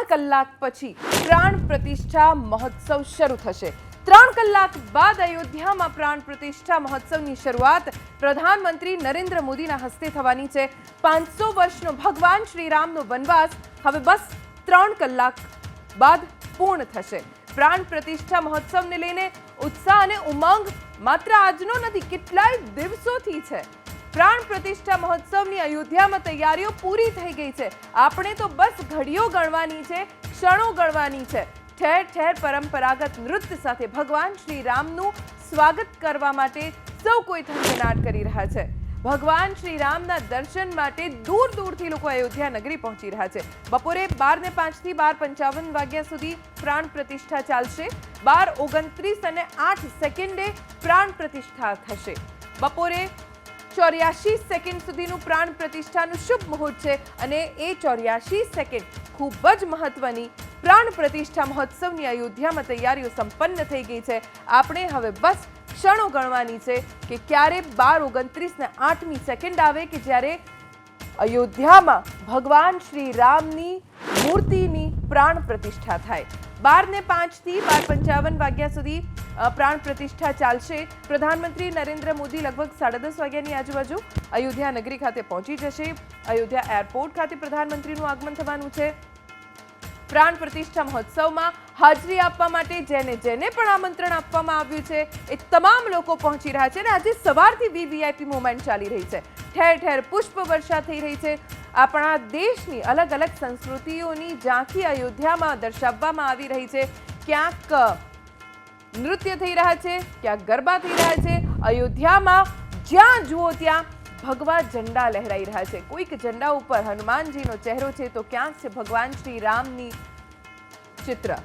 કલાક પછી પ્રાણ પ્રતિષ્ઠા મહોત્સવ શરૂ થશે। 3 કલાક બાદ અયોધ્યામાં પ્રાણ પ્રતિષ્ઠા મહોત્સવની શરૂઆત પ્રધાનમંત્રી નરેન્દ્ર મોદીના હસ્તે થવાની છે। 500 વર્ષનો ભગવાન શ્રી રામનો વનવાસ હવે બસ 3 કલાક બાદ પૂર્ણ થશે। પ્રાણ પ્રતિષ્ઠા મહોત્સવને લઈને ઉત્સાહ અને ઉમંગ માત્ર આજનો નથી, કેટલાય દિવસોથી છે। પ્રાણ પ્રતિષ્ઠા મહોત્સવની અયોધ્યામાં તૈયારીઓ પૂરી થઈ ગઈ છે। આપણે તો બસ ઘડીઓ ગણવાની છે, ક્ષણો ગણવાની છે। ઠેર ઠેર પરંપરાગત નૃત્ય સાથે ભગવાન શ્રી રામનું સ્વાગત કરવા માટે સૌ કોઈ થનગનાટ કરી રહ્યા છે। ભગવાન શ્રી રામના દર્શન માટે દૂર દૂરથી લોકો અયોધ્યા નગરી પહોંચી રહ્યા છે। બપોરે 12:05 થી 12:55 વાગ્યા સુધી પ્રાણ પ્રતિષ્ઠા ચાલશે। 12:29 અને 8 સેકન્ડે પ્રાણ પ્રતિષ્ઠા થશે। બપોરે 84 સેકન્ડ સુધીનું પ્રાણ પ્રતિષ્ઠાનું શુભ મુહૂર્ત છે અને એ 84 સેકન્ડ ખૂબ જ મહત્વની પ્રાણ પ્રતિષ્ઠા મહોત્સવની અયોધ્યામાં તૈયારીઓ સંપન્ન થઈ ગઈ છે। આપણે હવે બસ ક્ષણો ગણવાની છે કે ક્યારે 12:29 ને 8મી સેકન્ડ આવે કે જ્યારે અયોધ્યામાં ભગવાન શ્રી રામની મૂર્તિની પ્રાણ પ્રતિષ્ઠા થાય। 12:05 થી 12:55 વાગ્યા સુધી પ્રાણ પ્રતિષ્ઠા ચાલશે। પ્રધાનમંત્રી નરેન્દ્ર મોદી લગભગ 10:30 વાગ્યાની આજુબાજુ અયોધ્યા નગરી ખાતે પહોંચી જશે। અયોધ્યા એરપોર્ટ ખાતે પ્રધાનમંત્રીનું આગમન થવાનું છે। પ્રાણ પ્રતિષ્ઠા મહોત્સવમાં હાજરી આપવા માટે જેને પણ આમંત્રણ આપવામાં આવ્યું છે એ તમામ લોકો પહોંચી રહ્યા છે અને આજે સવારથી વીવીઆઈપી મૂવમેન્ટ ચાલી રહી છે। ઠેર ઠેર પુષ્પ વર્ષા થઈ રહી છે। આપણા દેશની અલગ અલગ સંસ્કૃતિઓની ઝાંખી અયોધ્યામાં દર્શાવવામાં આવી રહી છે। ક્યાંક નૃત્ય થઈ રહ્યા છે, ક્યાંક ગરબા થઈ રહ્યા છે। અયોધ્યામાં જ્યાં જુઓ ત્યાં ભગવા ઝંડા લહેરાઈ રહ્યા છે। કોઈક ઝંડા ઉપર હનુમાનજીનો ચહેરો છે તો ક્યાંક છે ભગવાન શ્રી રામની ચિત્ર।